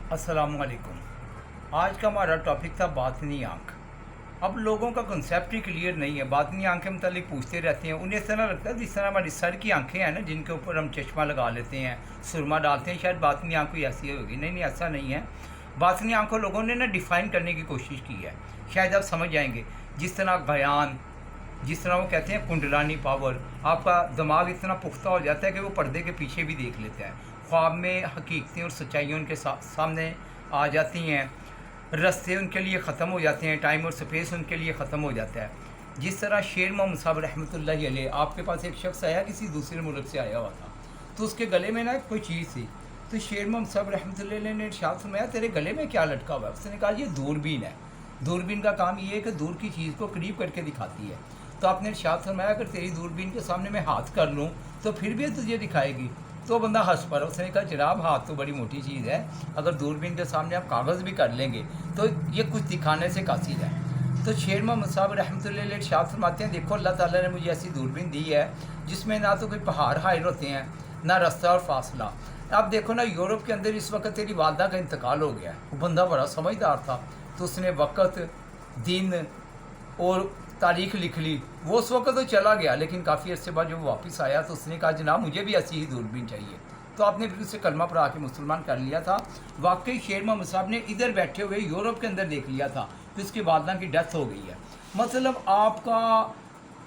अस्सलाम वालेकुम। आज का हमारा टॉपिक था बातनी आँख। अब लोगों का कंसेप्ट ही क्लियर नहीं है। बातनी आँख के मतलब पूछते रहते हैं, उन्हें इस तरह लगता है जिस तरह हमारी सर की आंखें हैं ना, जिनके ऊपर हम चश्मा लगा लेते हैं, सुरमा डालते हैं, शायद बातनी आँख कोई ऐसी होगी। नहीं नहीं, ऐसा नहीं है। बातनी आँख को लोगों ने ना डिफ़ाइन करने की कोशिश की है, शायद आप समझ जाएंगे। जिस तरह बयान, जिस तरह वो कहते हैं कुंडलानी पावर, आपका दिमाग इतना पुख्ता हो जाता है कि वो पर्दे के पीछे भी देख लेता है। ख्वाब में हकीकतें और सच्चाइयों उनके सामने आ जाती हैं। रास्ते उनके लिए ख़त्म हो जाते हैं, टाइम और स्पेस उनके लिए ख़त्म हो जाता है। जिस तरह शेर मोहम्मद साहब रहमतुल्लाहि अलैह, आपके पास एक शख्स आया, किसी दूसरे मुल्क से आया हुआ था, तो उसके गले में ना कोई चीज़ थी। तो शेर मोहम्मद साहब रहमतुल्लाहि अलैह ने इरशाद फरमाया, तेरे गले में क्या लटका हुआ है? उसने कहा, ये दूरबीन है। दूरबीन का काम ये है कि दूर की चीज़ को करीब करके दिखाती है। तो आपने इरशाद फरमाया, अगर तेरी दूरबीन के सामने मैं हाथ कर लूँ तो फिर भी तुझे दिखाएगी। तो बंदा हंस पड़ा। उसने कहा, जनाब हाथ तो बड़ी मोटी चीज़ है, अगर दूरबीन के सामने आप कागज़ भी कर लेंगे तो ये कुछ दिखाने से कासिर है। तो शेर मोहम्मद साहब रहमतुल्लाहि अलैह इरशाद फरमाते हैं, देखो अल्लाह ताला ने मुझे ऐसी दूरबीन दी है जिसमें ना तो कोई पहाड़ हायर होते हैं, ना रास्ता और फासला। अब देखो ना, यूरोप के अंदर इस वक्त तेरी वालदा का इंतकाल हो गया है। वो बंदा बड़ा समझदार था, तो उसने वक़्त, दिन और तारीख लिख ली। वो उस वक्त तो चला गया, लेकिन काफ़ी अर्से बाद जब वो वापस आया तो उसने कहा, जनाब मुझे भी ऐसी ही दूरबीन चाहिए। तो आपने फिर उसे कलमा पढ़ा के मुसलमान कर लिया था। वाकई शेर मोहम्मद साहब ने इधर बैठे हुए यूरोप के अंदर देख लिया था कि उसकी वालदा की डेथ हो गई है। मतलब आपका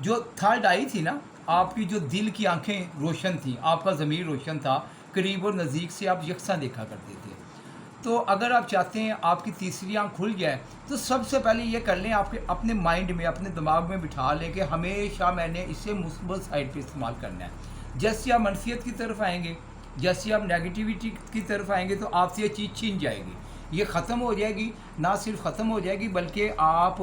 जो थर्ड आई थी ना, आपकी जो दिल की आंखें रोशन थी, आपका ज़मीर रोशन था, करीब और नज़दीक से आप यकसा देखा करते थे। तो अगर आप चाहते हैं आपकी तीसरी आँख खुल जाए, तो सबसे पहले ये कर लें, आपके अपने माइंड में, अपने दिमाग में बिठा लें कि हमेशा मैंने इसे मुस्बत साइड पे इस्तेमाल करना है। जैसे आप मनफियत की तरफ आएंगे, जैसे आप नेगेटिविटी की तरफ आएंगे, तो आपसे ये चीज़ छीन जाएगी, ये ख़त्म हो जाएगी। ना सिर्फ ख़त्म हो जाएगी बल्कि आप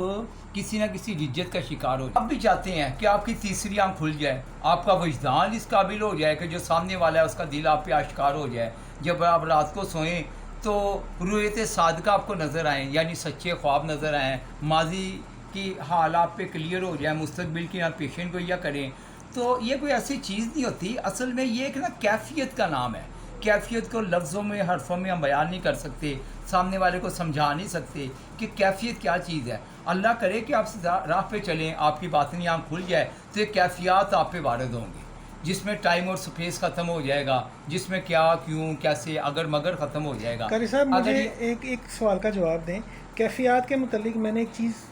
किसी न किसी रिज्जत का शिकार हो। आप भी चाहते हैं कि आपकी तीसरी आँख खुल जाए, आपका वजदान इस काबिल हो जाए कि जो सामने वाला है उसका दिल आप पे आश्कार हो जाए। जब आप रात को सोएं तो रुयत सादका आपको नज़र आएँ, यानी सच्चे ख्वाब नज़र आएँ, माजी की हाल आप पे क्लियर हो जाए, मुस्तकबिल की आप पेशन गोइया करें। तो ये कोई ऐसी चीज़ नहीं होती, असल में ये एक ना कैफियत का नाम है। कैफियत को लफ्ज़ों में, हरफों में हम बयान नहीं कर सकते, सामने वाले को समझा नहीं सकते कि कैफियत क्या चीज़ है। अल्लाह करे कि आप राह पे चलें, आपकी बातनी आँख खुल जाए, तो ये कैफियत आप पे वारद होंगे, जिसमें टाइम और स्पेस ख़त्म हो जाएगा, जिसमें क्या, क्यों, कैसे, अगर मगर ख़त्म हो जाएगा। कारी साहब, मुझे अगर एक सवाल का जवाब दें। कैफियत के मुतल्लिक मैंने एक चीज़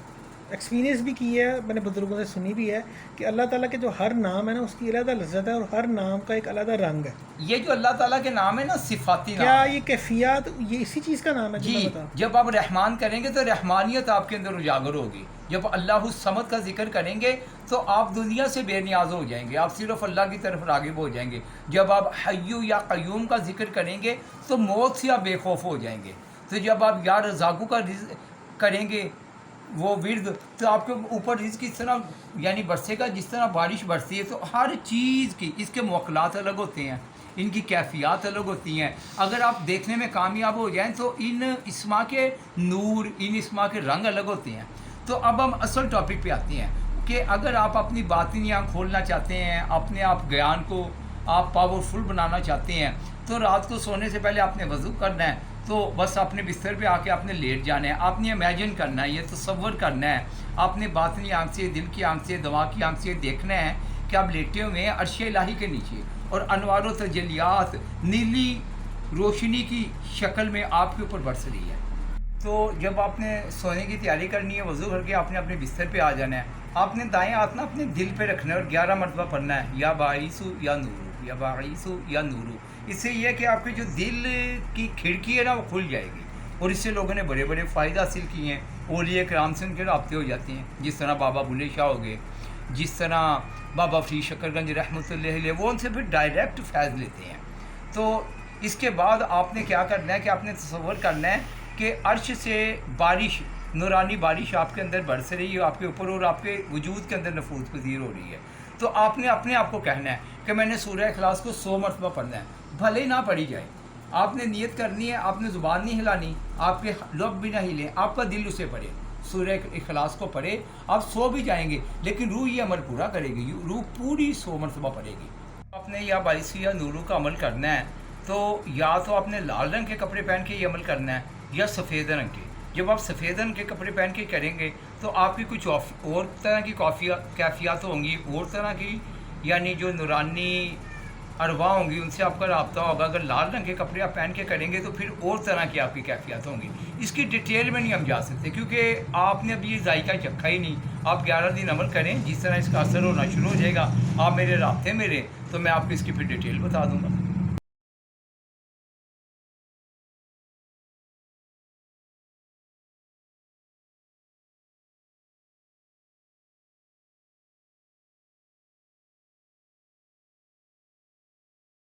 एक्सपीरियंस भी की है, मैंने बुजुर्गों से सुनी भी है कि अल्लाह ताला के जो हर नाम है ना, उसकी अलग लज्जत है और हर नाम का एक अलग रंग है। ये जो अल्लाह ताला के नाम है ना, सिफाती क्या नाम है। ये कैफियत ये इसी चीज़ का नाम है जो जी, मैं बता? जब आप रहमान करेंगे तो रहमानियत आपके अंदर उजागर होगी। जब अल्लाह समद का जिक्र करेंगे तो आप दुनिया से बेनियाज हो जाएंगे, आप सिर्फ अल्लाह की तरफ रागिब हो जाएंगे। जब आप हय्यू या क़य्यूम का जिक्र करेंगे तो मौत से आप बेखौफ हो जाएंगे। तो जब आप या रज़ाक़ू का करेंगे वो विर्द, तो आपके ऊपर रिज़्क़ इस तरह यानी बरसेगा जिस तरह बारिश बरसती है। तो हर चीज़ की इसके मौक़लात अलग होते हैं, इनकी कैफियत अलग होती हैं। अगर आप देखने में कामयाब हो जाएं तो इन इस्मा के नूर, इन इस्मा के रंग अलग होते हैं। तो अब हम असल टॉपिक पे आते हैं कि अगर आप अपनी बातिनी आँख खोलना चाहते हैं, अपने आप ज्ञान को आप पावरफुल बनाना चाहते हैं, तो रात को सोने से पहले आपने वज़ू करना है। तो बस अपने बिस्तर पे आके आपने लेट जाना है, आपने इमेजिन करना है, ये तसव्वुर करना है, आपने बातिनी आँख से, दिल की आँख से, दिमाग की आँख से देखना है कि आप लेटे हुए हैं अर्श इलाही के नीचे, और अनवार व तजलियात नीली रोशनी की शक्ल में आपके ऊपर बरस रही है। तो जब आपने सोने की तैयारी करनी है, वज़ू करके आपने अपने बिस्तर पे आ जाना है। आपने दाएं हाथ ना अपने दिल पे रखना है और 11 मरतबा पढ़ना है, या बाईसु या नूरू, या बाईसु या नूरू। इससे यह है कि आपके जो दिल की खिड़की है ना, वो खुल जाएगी, और इससे लोगों ने बड़े बड़े फ़ायदे हासिल किए हैं। औलिया कराम से उनके राब्ते हो जाते हैं, जिस तरह बाबा बुल्ले शाह हो गए, जिस तरह बाबा फरीद शकरगंज रहमतुल्लाह अलैह, वो उनसे फिर डायरेक्ट फैज़ लेते हैं। तो इसके बाद आपने क्या करना है कि आपने तसव्वुर करना है कि अर्श से बारिश, नूरानी बारिश आपके अंदर बरस रही है आपके ऊपर, और आपके वजूद के अंदर नफूज़ पज़ीर हो रही है। तो आपने अपने आप को कहना है कि मैंने सूरह इखलास को 100 मरतबा पढ़ना है, भले ही ना पढ़ी जाए। आपने नियत करनी है, आपने ज़ुबान नहीं हिलानी, आपके लब भी ना हिले, आपका दिल उसे पढ़े, सूरह इखलास को पढ़े। आप सो भी जाएंगे लेकिन रूह ये अमल पूरा करेगी, रूह पूरी 100 मरतबा पढ़ेगी। आपने या बाईस या नूरू का अमल करना है تو یا تو آپ نے لال رنگ کے کپڑے پہن کے یہ عمل کرنا ہے یا سفید رنگ کے. جب آپ سفید رنگ کے کپڑے پہن کے کریں گے تو آپ کی کچھ اور طرح کی کیفیات ہوں گی، اور طرح کی یعنی جو نورانی ارواح ہوں گی ان سے آپ کا رابطہ ہوگا. اگر لال رنگ کے کپڑے آپ پہن کے کریں گے تو پھر اور طرح کی آپ کی کیفیات ہوں گی. اس کی ڈیٹیل میں نہیں ہم جا سکتے کیونکہ آپ نے ابھی یہ ذائقہ چکھا ہی نہیں. آپ 11 دن عمل کریں، جس طرح اس کا اثر ہونا شروع ہو جائے گا آپ میرے رابطے میں رہیں تو میں آپ کو اس کی پھر ڈیٹیل بتا دوں گا.